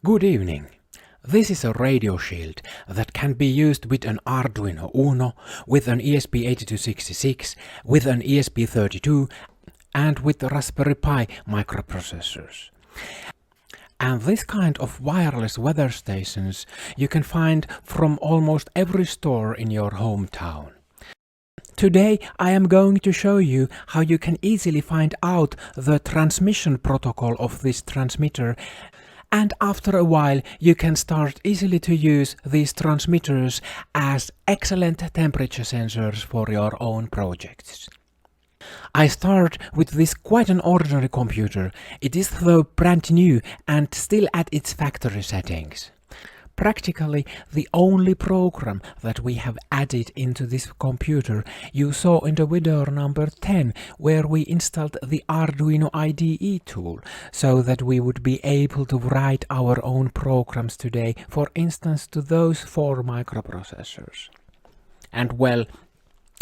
Good evening. This is a radio shield that can be used with an Arduino UNO, with an ESP8266, with an ESP32 and with Raspberry Pi microprocessors. And this kind of wireless weather stations you can find from almost every store in your hometown. Today I am going to show you how you can easily find out the transmission protocol of this transmitter, and after a while you can start easily to use these transmitters as excellent temperature sensors for your own projects. I start with this quite an ordinary computer. It is though brand new and still at its factory settings. Practically the only program that we have added into this computer you saw in the video number 10, where we installed the Arduino IDE tool so that we would be able to write our own programs today, for instance to those 4 microprocessors. And well,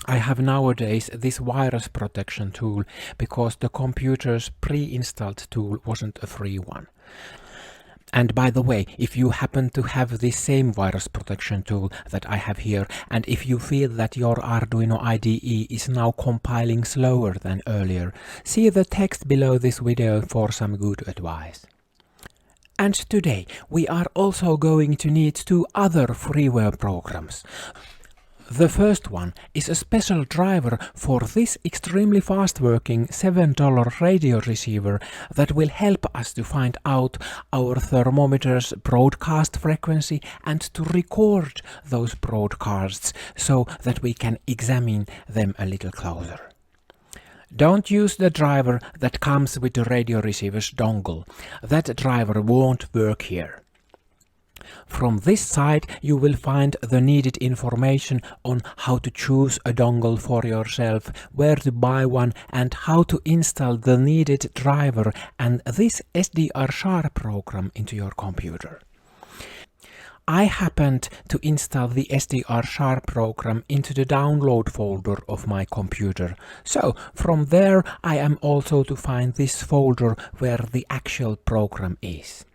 I have nowadays this virus protection tool because the computer's pre-installed tool wasn't a free one. And by the way, if you happen to have this same virus protection tool that I have here, and if you feel that your Arduino IDE is now compiling slower than earlier, see the text below this video for some good advice. And today we are also going to need 2 other freeware programs. The first one is a special driver for this extremely fast-working $7 radio receiver that will help us to find out our thermometer's broadcast frequency and to record those broadcasts so that we can examine them a little closer. Don't use the driver that comes with the radio receiver's dongle. That driver won't work here. From this side you will find the needed information on how to choose a dongle for yourself, where to buy one, and how to install the needed driver and this SDR Sharp program into your computer. I happened to install the SDR Sharp program into the download folder of my computer, so from there I am also to find this folder where the actual program is.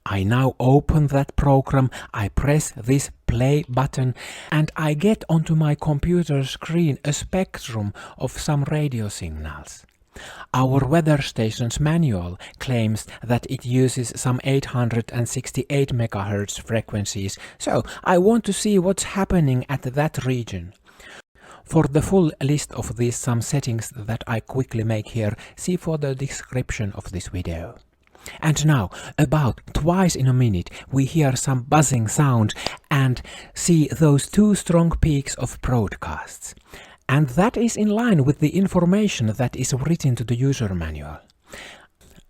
I now open that program, I press this play button, and I get onto my computer screen a spectrum of some radio signals. Our weather station's manual claims that it uses some 868 MHz frequencies, so I want to see what's happening at that region. For the full list of these some settings that I quickly make here, see for the description of this video. And now, about twice in a minute, we hear some buzzing sound and see those 2 strong peaks of broadcasts. And that is in line with the information that is written to the user manual.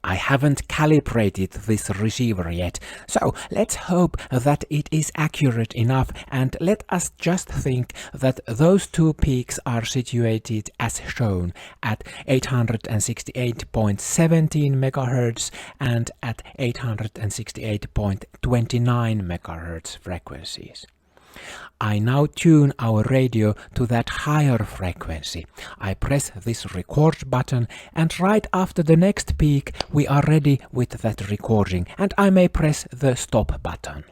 I haven't calibrated this receiver yet, so let's hope that it is accurate enough, and let us just think that those 2 peaks are situated as shown at 868.17 MHz and at 868.29 MHz frequencies. I now tune our radio to that higher frequency. I press this record button, and right after the next peak we are ready with that recording, and I may press the stop button.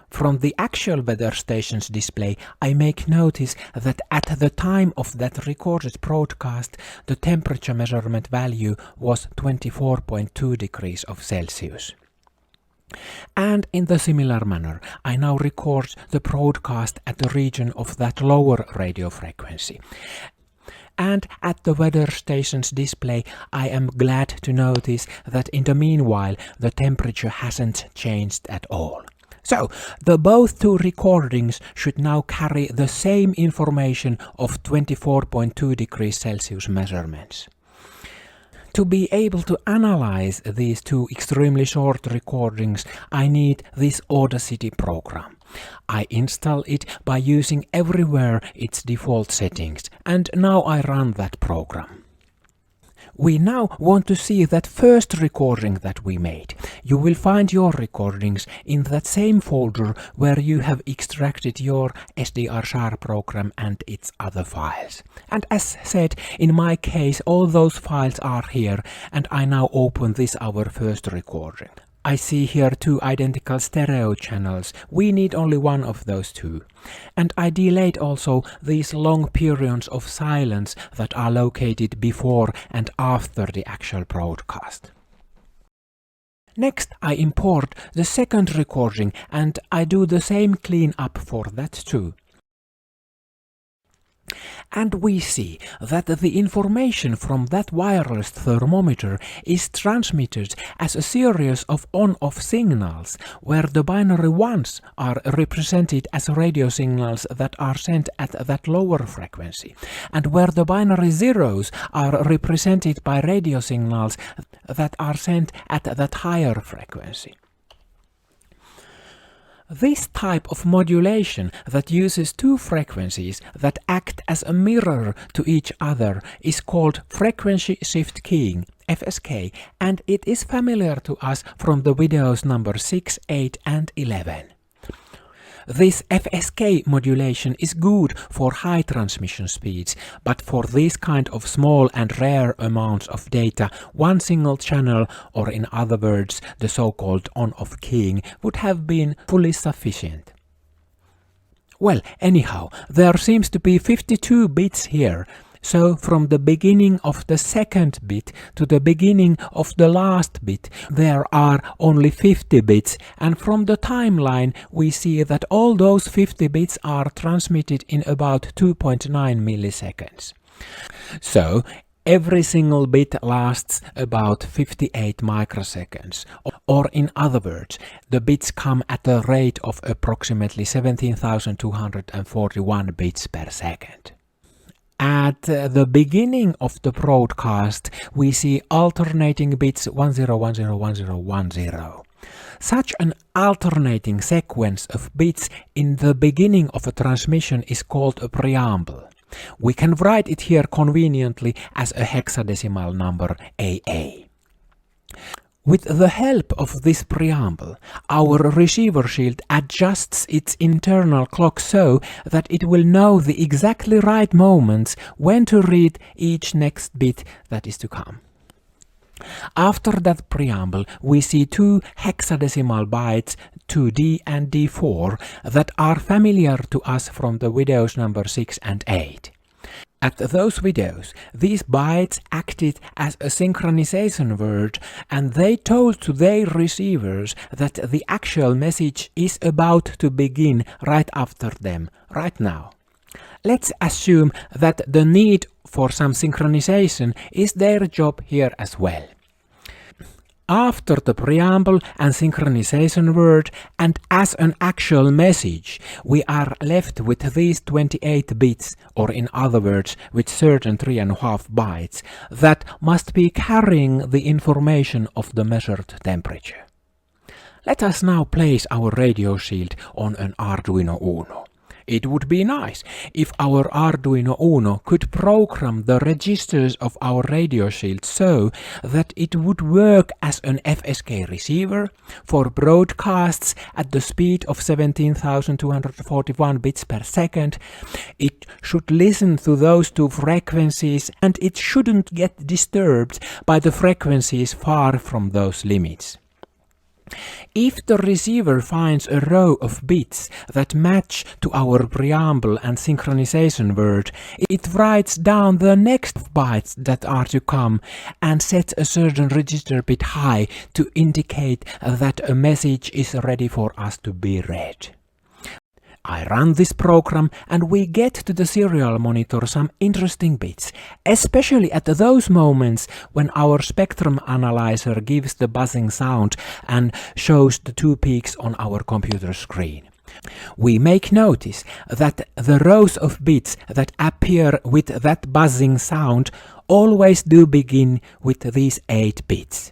From the actual weather station's display I make notice that at the time of that recorded broadcast the temperature measurement value was 24.2 degrees of Celsius. And in the similar manner, I now record the broadcast at the region of that lower radio frequency. And at the weather station's display, I am glad to notice that in the meanwhile the temperature hasn't changed at all. So, the both 2 recordings should now carry the same information of 24.2 degrees Celsius measurements. To be able to analyze these 2 extremely short recordings, I need this Audacity program. I install it by using everywhere its default settings, and now I run that program. We now want to see that first recording that we made. You will find your recordings in that same folder where you have extracted your SDR Sharp program and its other files. And as said, in my case all those files are here, and I now open this our first recording. I see here two identical stereo channels. We need only one of those two. And I delayed also these long periods of silence that are located before and after the actual broadcast. Next, I import the second recording and I do the same cleanup for that too. And we see that the information from that wireless thermometer is transmitted as a series of on-off signals, where the binary ones are represented as radio signals that are sent at that lower frequency, and where the binary zeros are represented by radio signals that are sent at that higher frequency. This type of modulation that uses two frequencies that act as a mirror to each other is called frequency shift keying, FSK, and it is familiar to us from the videos number 6, 8 and 11. This FSK modulation is good for high transmission speeds, but for these kind of small and rare amounts of data, one single channel, or in other words, the so-called on-off keying, would have been fully sufficient. Well, anyhow, there seems to be 52 bits here. So from the beginning of the second bit to the beginning of the last bit, there are only 50 bits, and from the timeline we see that all those 50 bits are transmitted in about 2.9 milliseconds. So every single bit lasts about 58 microseconds, or in other words, the bits come at a rate of approximately 17,241 bits per second. At the beginning of the broadcast, we see alternating bits 10101010. Such an alternating sequence of bits in the beginning of a transmission is called a preamble. We can write it here conveniently as a hexadecimal number AA. With the help of this preamble, our receiver shield adjusts its internal clock so that it will know the exactly right moments when to read each next bit that is to come. After that preamble, we see two hexadecimal bytes, 2D and D4, that are familiar to us from the videos number 6 and 8. At those videos, these bytes acted as a synchronization word, and they told to their receivers that the actual message is about to begin right after them, right now. Let's assume that the need for some synchronization is their job here as well. After the preamble and synchronization word, and as an actual message, we are left with these 28 bits, or in other words, with certain 3.5 bytes, that must be carrying the information of the measured temperature. Let us now place our radio shield on an Arduino UNO. It would be nice if our Arduino UNO could program the registers of our radio shield so that it would work as an FSK receiver for broadcasts at the speed of 17,241 bits per second. It should listen to those two frequencies, and it shouldn't get disturbed by the frequencies far from those limits. If the receiver finds a row of bits that match to our preamble and synchronization word, it writes down the next bytes that are to come and sets a certain register bit high to indicate that a message is ready for us to be read. I run this program and we get to the serial monitor some interesting bits, especially at those moments when our spectrum analyzer gives the buzzing sound and shows the two peaks on our computer screen. We make notice that the rows of bits that appear with that buzzing sound always do begin with these 8 bits.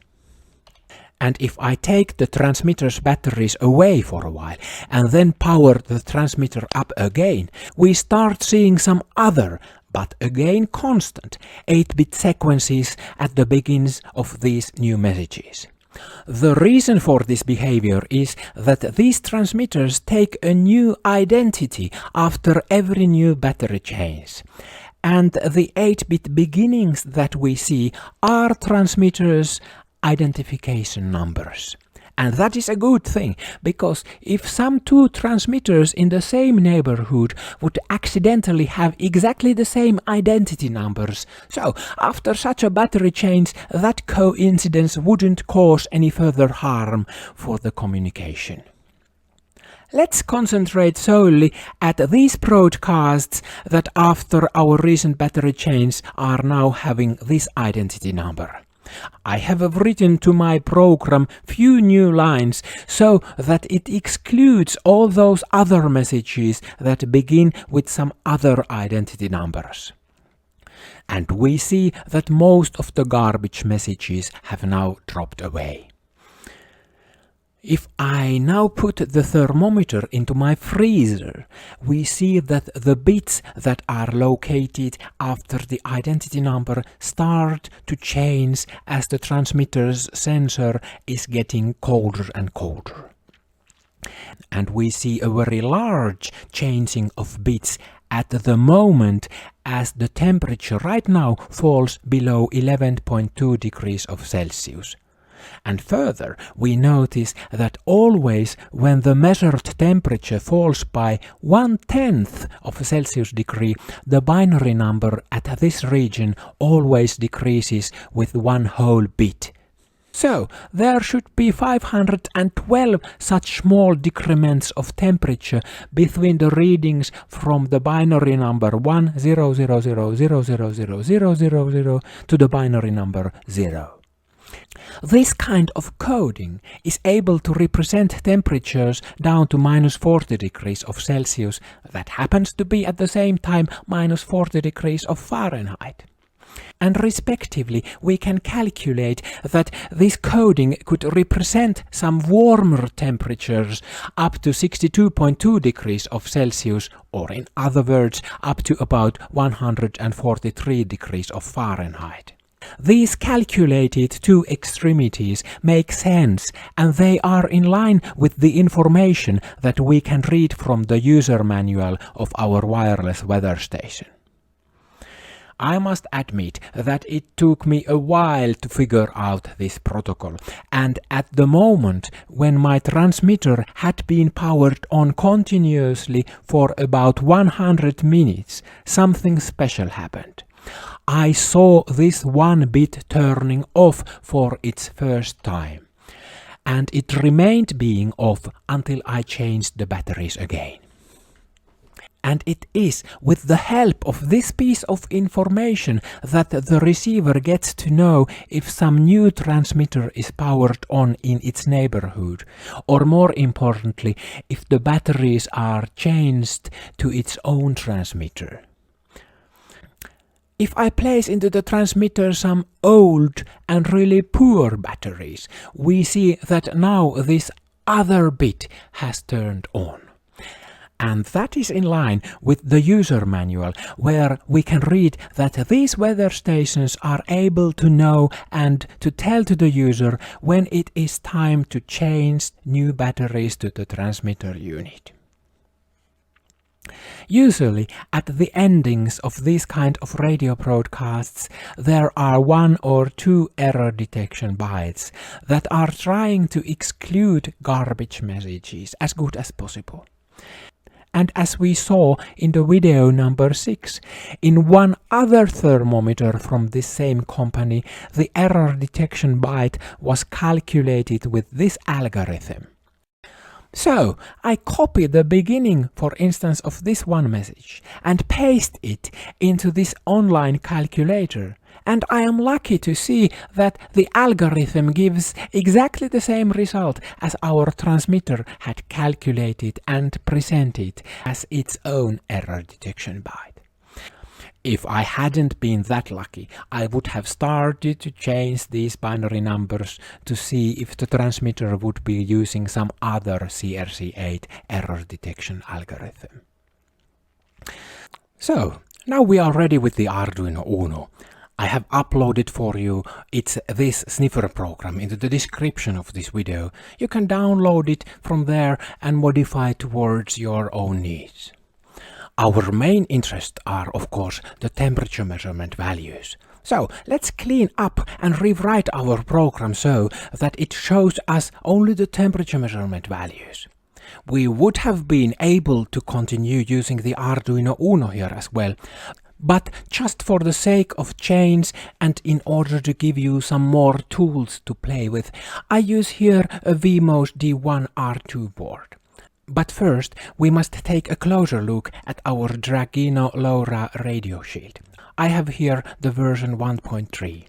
And if I take the transmitter's batteries away for a while and then power the transmitter up again, we start seeing some other, but again constant, 8-bit sequences at the beginnings of these new messages. The reason for this behavior is that these transmitters take a new identity after every new battery change. And the 8-bit beginnings that we see are transmitters' identification numbers. And that is a good thing, because if some two transmitters in the same neighborhood would accidentally have exactly the same identity numbers, so after such a battery change, that coincidence wouldn't cause any further harm for the communication. Let's concentrate solely at these broadcasts that after our recent battery change are now having this identity number. I have written to my program few new lines so that it excludes all those other messages that begin with some other identity numbers. And we see that most of the garbage messages have now dropped away. If I now put the thermometer into my freezer, we see that the bits that are located after the identity number start to change as the transmitter's sensor is getting colder and colder. And we see a very large changing of bits at the moment as the temperature right now falls below 11.2 degrees of Celsius. And further, we notice that always when the measured temperature falls by 1/10 of a Celsius degree, the binary number at this region always decreases with one whole bit. So, there should be 512 such small decrements of temperature between the readings from the binary number 10000000000 to the binary number 0. This kind of coding is able to represent temperatures down to -40 degrees of Celsius that happens to be at the same time -40 degrees of Fahrenheit. And respectively, we can calculate that this coding could represent some warmer temperatures up to 62.2 degrees of Celsius, or in other words, up to about 143 degrees of Fahrenheit. These calculated two extremities make sense, and they are in line with the information that we can read from the user manual of our wireless weather station. I must admit that it took me a while to figure out this protocol, and at the moment when my transmitter had been powered on continuously for about 100 minutes, something special happened. I saw this one bit turning off for its first time, and it remained being off until I changed the batteries again. And it is with the help of this piece of information that the receiver gets to know if some new transmitter is powered on in its neighborhood, or more importantly, if the batteries are changed to its own transmitter. If I place into the transmitter some old and really poor batteries, we see that now this other bit has turned on. And that is in line with the user manual, where we can read that these weather stations are able to know and to tell to the user when it is time to change new batteries to the transmitter unit. Usually, at the endings of these kind of radio broadcasts, there are 1 or 2 error detection bytes that are trying to exclude garbage messages as good as possible. And as we saw in the video number 6, in one other thermometer from this same company, the error detection byte was calculated with this algorithm. So, I copy the beginning, for instance, of this one message and paste it into this online calculator. And I am lucky to see that the algorithm gives exactly the same result as our transmitter had calculated and presented as its own error detection byte. If I hadn't been that lucky, I would have started to change these binary numbers to see if the transmitter would be using some other CRC8 error detection algorithm. So, now we are ready with the Arduino UNO. I have uploaded for you this sniffer program into the description of this video. You can download it from there and modify it towards your own needs. Our main interests are, of course, the temperature measurement values. So let's clean up and rewrite our program so that it shows us only the temperature measurement values. We would have been able to continue using the Arduino UNO here as well, but just for the sake of change and in order to give you some more tools to play with, I use here a Wemos D1R2 board. But first, we must take a closer look at our Dragino LoRa radio shield. I have here the version 1.3.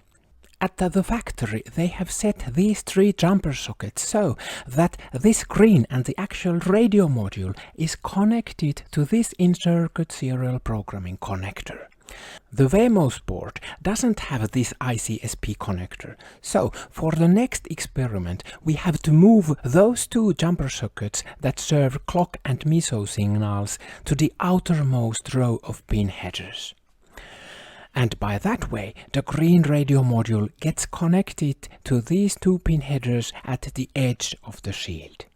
At the factory, they have set these 3 jumper sockets so that this screen and the actual radio module is connected to this in-circuit serial programming connector. The Wemos board doesn't have this ICSP connector, so for the next experiment we have to move those 2 jumper sockets that serve clock and meso signals to the outermost row of pin headers. And by that way, the green radio module gets connected to these 2 pin headers at the edge of the shield.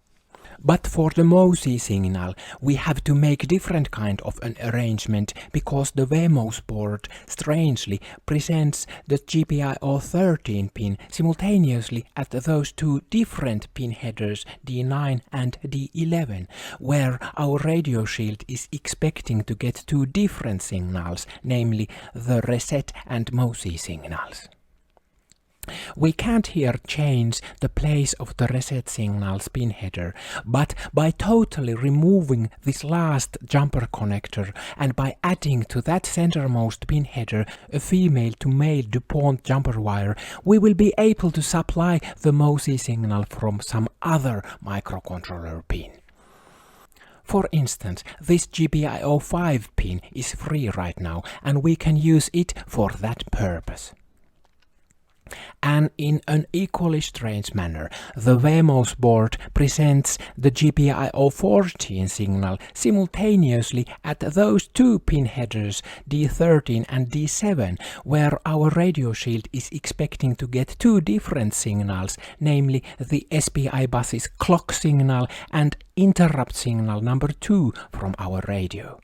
But for the MOSI signal, we have to make different kind of an arrangement because the Wemos board strangely presents the GPIO 13 pin simultaneously at those 2 different pin headers D9 and D11, where our radio shield is expecting to get 2 different signals, namely the reset and MOSI signals. We can't here change the place of the reset signal's pin header, but by totally removing this last jumper connector and by adding to that centermost pin header a female to male DuPont jumper wire, we will be able to supply the MOSI signal from some other microcontroller pin. For instance, this GPIO 5 pin is free right now and we can use it for that purpose. And in an equally strange manner, the Wemos board presents the GPIO 14 signal simultaneously at those 2 pin headers D13 and D7, where our radio shield is expecting to get 2 different signals, namely the SPI bus's clock signal and interrupt signal number 2 from our radio.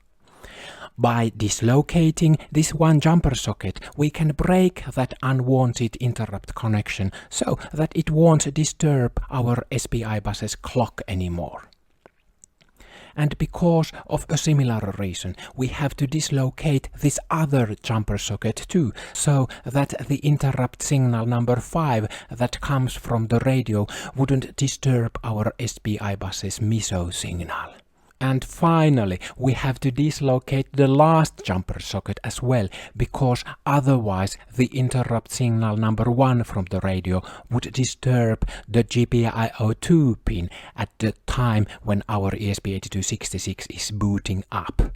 By dislocating this 1 jumper socket, we can break that unwanted interrupt connection so that it won't disturb our SPI bus's clock anymore. And because of a similar reason, we have to dislocate this other jumper socket too, so that the interrupt signal number 5 that comes from the radio wouldn't disturb our SPI bus's meso signal. And finally, we have to dislocate the last jumper socket as well, because otherwise the interrupt signal number 1 from the radio would disturb the GPIO 2 pin at the time when our ESP8266 is booting up.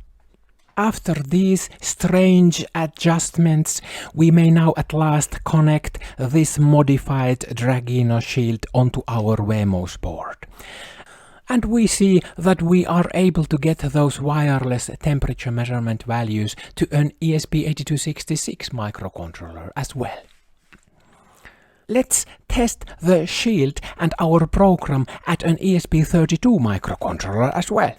After these strange adjustments, we may now at last connect this modified Dragino shield onto our Wemos board. And we see that we are able to get those wireless temperature measurement values to an ESP8266 microcontroller as well. Let's test the shield and our program at an ESP32 microcontroller as well.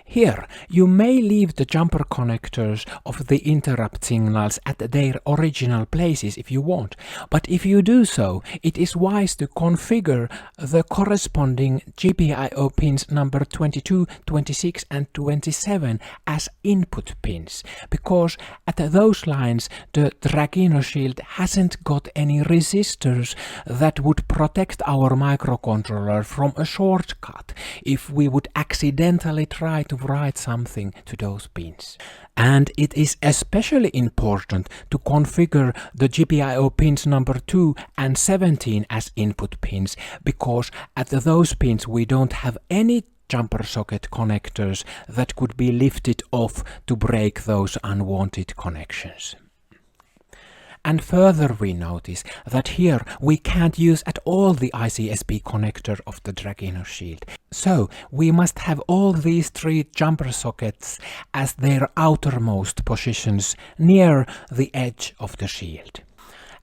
Here, you may leave the jumper connectors of the interrupt signals at their original places if you want, but if you do so, it is wise to configure the corresponding GPIO pins number 22, 26 and 27 as input pins, because at those lines the Dragino shield hasn't got any resistors that would protect our microcontroller from a shortcut if we would accidentally try to write something to those pins. And it is especially important to configure the GPIO pins number 2 and 17 as input pins, because at those pins we don't have any jumper socket connectors that could be lifted off to break those unwanted connections. And further we notice that here we can't use at all the ICSP connector of the Dragino shield. So we must have all these 3 jumper sockets as their outermost positions near the edge of the shield.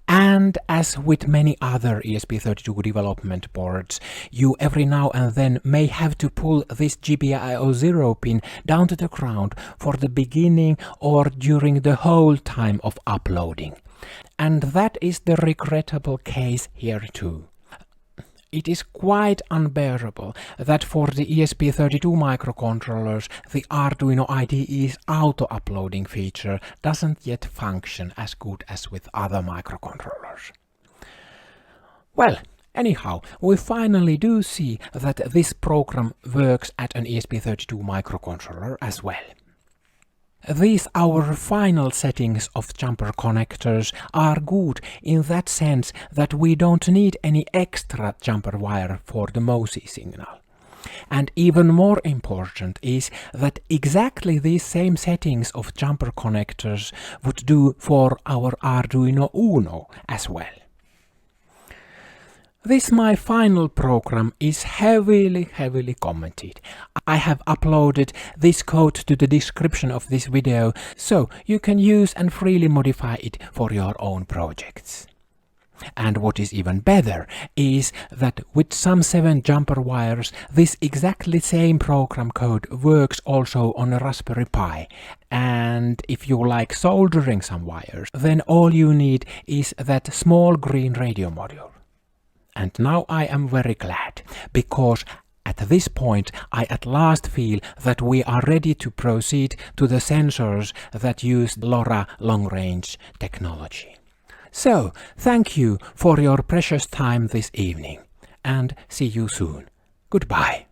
And as with many other ESP32 development boards, you every now and then may have to pull this GPIO 0 pin down to the ground for the beginning or during the whole time of uploading. And that is the regrettable case here too. It is quite unbearable that for the ESP32 microcontrollers, the Arduino IDE's auto-uploading feature doesn't yet function as good as with other microcontrollers. Well, anyhow, we finally do see that this program works at an ESP32 microcontroller as well. These our final settings of jumper connectors are good in that sense that we don't need any extra jumper wire for the MOSI signal. And even more important is that exactly these same settings of jumper connectors would do for our Arduino UNO as well. This my final program is heavily commented. I have uploaded this code to the description of this video, so you can use and freely modify it for your own projects. And what is even better is that with some 7 jumper wires, this exactly same program code works also on a Raspberry Pi. And if you like soldering some wires, then all you need is that small green radio module. And now I am very glad, because at this point I at last feel that we are ready to proceed to the sensors that use LoRa long-range technology. So, thank you for your precious time this evening, and see you soon. Goodbye.